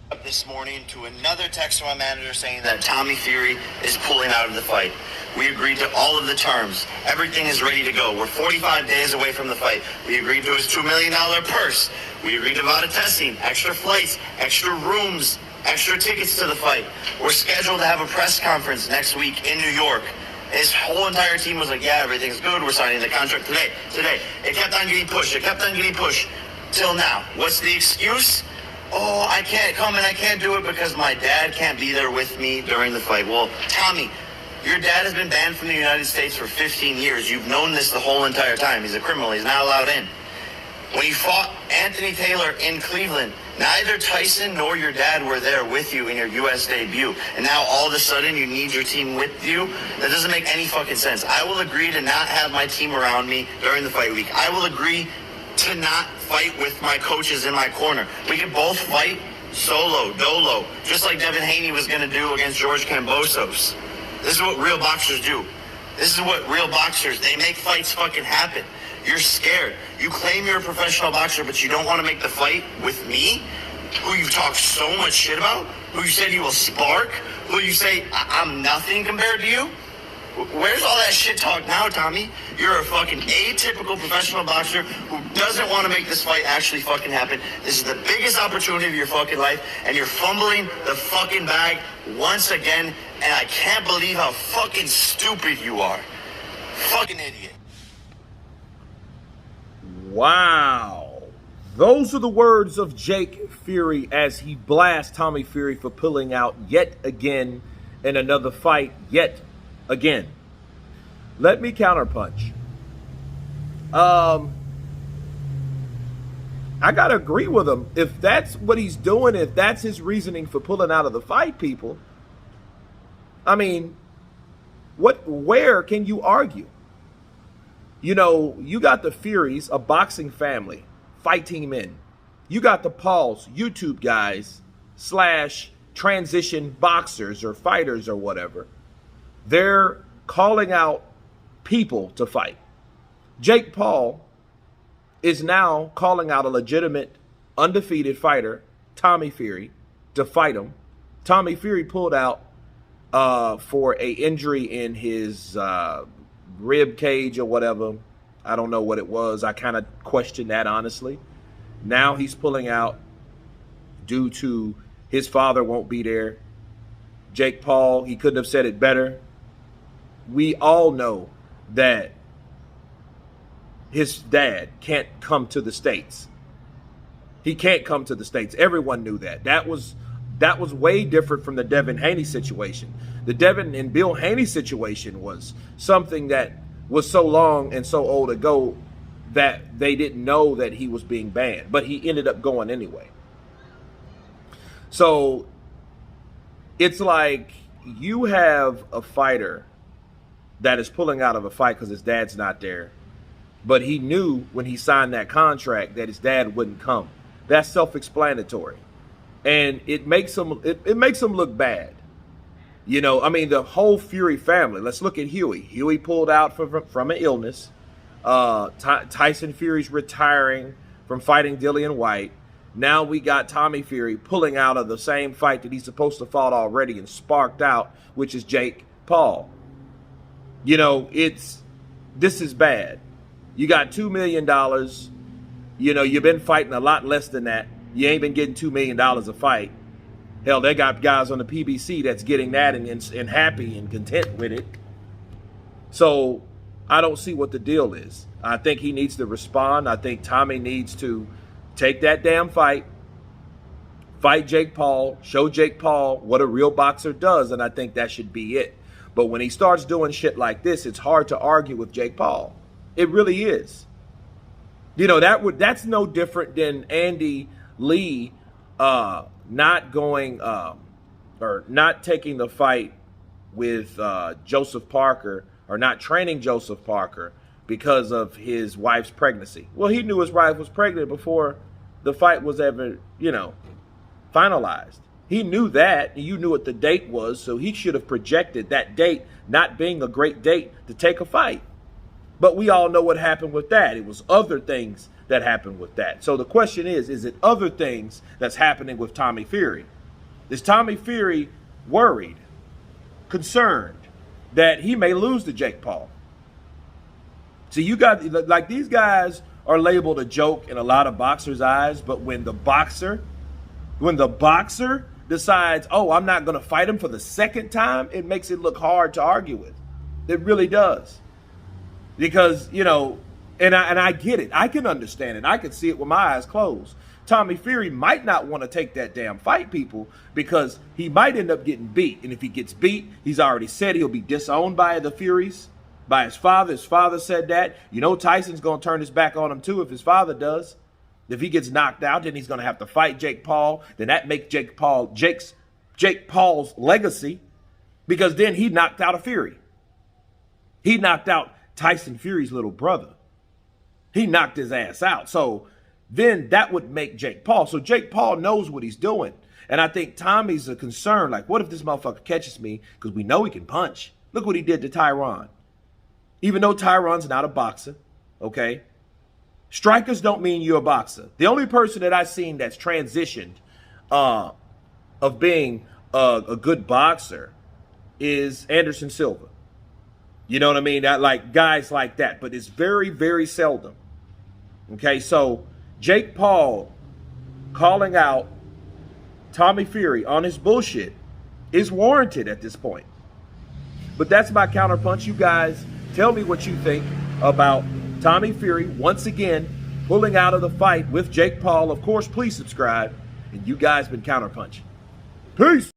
Up this morning to another text from my manager saying that Tommy Fury is pulling out of the fight. We agreed to all of the terms. Everything is ready to go. We're 45 days away from the fight. We agreed to his $2 million purse. We agreed to VADA testing, extra flights, extra rooms, extra tickets to the fight. We're scheduled to have a press conference next week in New York. His whole entire team was like, yeah, everything's good. We're signing the contract today. It kept on getting pushed. Till now. What's the excuse? Oh, I can't come and I can't do it because my dad can't be there with me during the fight. Well, Tommy, your dad has been banned from the United States for 15 years. You've known this the whole entire time. He's a criminal. He's not allowed in. When you fought Anthony Taylor in Cleveland, neither Tyson nor your dad were there with you in your U.S. debut. And now all of a sudden you need your team with you? That doesn't make any fucking sense. I will agree to not have my team around me during the fight week. I will agree to not fight with my coaches in my corner. We can both fight solo, dolo, just like Devin Haney was going to do against George Kambosos. This is what real boxers do. This is what real boxers, they make fights fucking happen. You're scared. You claim you're a professional boxer, but you don't want to make the fight with me, who you talk so much shit about, who you said you will spark, who you say I'm nothing compared to you. Where's all that shit talk now, Tommy? You're a fucking atypical professional boxer who doesn't want to make this fight actually fucking happen. This is the biggest opportunity of your fucking life, and you're fumbling the fucking bag once again, and I can't believe how fucking stupid you are. Fucking idiot. Wow. Those are the words of Jake Fury as he blasts Tommy Fury for pulling out yet again in another fight yet again. Let me counterpunch. I gotta agree with him. If that's what he's doing, if that's his reasoning for pulling out of the fight, people, I mean, where can you argue? You know, you got the Furies, a boxing family, fight team in. You got the Pauls, YouTube guys, / transition boxers or fighters or whatever. They're calling out people to fight. Jake Paul is now calling out a legitimate, undefeated fighter, Tommy Fury, to fight him. Tommy Fury pulled out for a injury in his rib cage or whatever. I don't know what it was. I kind of questioned that, honestly. Now he's pulling out due to his father won't be there. Jake Paul, he couldn't have said it better. We all know that his dad can't come to the States. He can't come to the States. Everyone knew that. That was way different from the Devin Haney situation. The Devin and Bill Haney situation was something that was so long and so old ago that they didn't know that he was being banned, but he ended up going anyway. So it's like you have a fighter that is pulling out of a fight because his dad's not there, but he knew when he signed that contract that his dad wouldn't come. That's self-explanatory, and it makes him look bad. You know, I mean, the whole Fury family. Let's look at Huey. Huey pulled out from an illness. Tyson Fury's retiring from fighting Dillian White. Now we got Tommy Fury pulling out of the same fight that he's supposed to fought already and sparked out, which is Jake Paul. You know, this is bad. You got $2 million. You know, you've been fighting a lot less than that. You ain't been getting $2 million a fight. Hell, they got guys on the PBC that's getting that and happy and content with it. So I don't see what the deal is. I think he needs to respond. I think Tommy needs to take that damn fight Jake Paul, show Jake Paul what a real boxer does, and I think that should be it. But when he starts doing shit like this, it's hard to argue with Jake Paul. It really is. You know, that's no different than Andy Lee not going or not taking the fight with Joseph Parker, or not training Joseph Parker because of his wife's pregnancy. Well, he knew his wife was pregnant before the fight was ever, you know, finalized. He knew that. You knew what the date was, so he should have projected that date not being a great date to take a fight. But we all know what happened with that. It was other things that happened with that. So the question is it other things that's happening with Tommy Fury? Is Tommy Fury worried, concerned that he may lose to Jake Paul? So you got, like, these guys are labeled a joke in a lot of boxers' eyes, but when the boxer decides, oh, I'm not going to fight him for the second time, it makes it look hard to argue with. It really does. Because, you know, and I get it. I can understand it. I can see it with my eyes closed. Tommy Fury might not want to take that damn fight, people, because he might end up getting beat. And if he gets beat, he's already said he'll be disowned by the Furies, by his father. His father said that. You know, Tyson's going to turn his back on him, too, if his father does. If he gets knocked out, then he's going to have to fight Jake Paul. Then that makes Jake Paul's legacy, because then he knocked out a Fury. He knocked out Tyson Fury's little brother. He knocked his ass out. So then that would make Jake Paul. So Jake Paul knows what he's doing. And I think Tommy's a concern. Like, what if this motherfucker catches me? Because we know he can punch. Look what he did to Tyron. Even though Tyron's not a boxer, okay? Strikers don't mean you're a boxer. The only person that I've seen that's transitioned of being a good boxer is Anderson Silva. You know what I mean? Like guys like that, but it's very, very seldom. Okay, so Jake Paul calling out Tommy Fury on his bullshit is warranted at this point. But that's my counterpunch. You guys tell me what you think about Tommy Fury once again pulling out of the fight with Jake Paul. Of course, please subscribe. And you guys been counterpunching. Peace.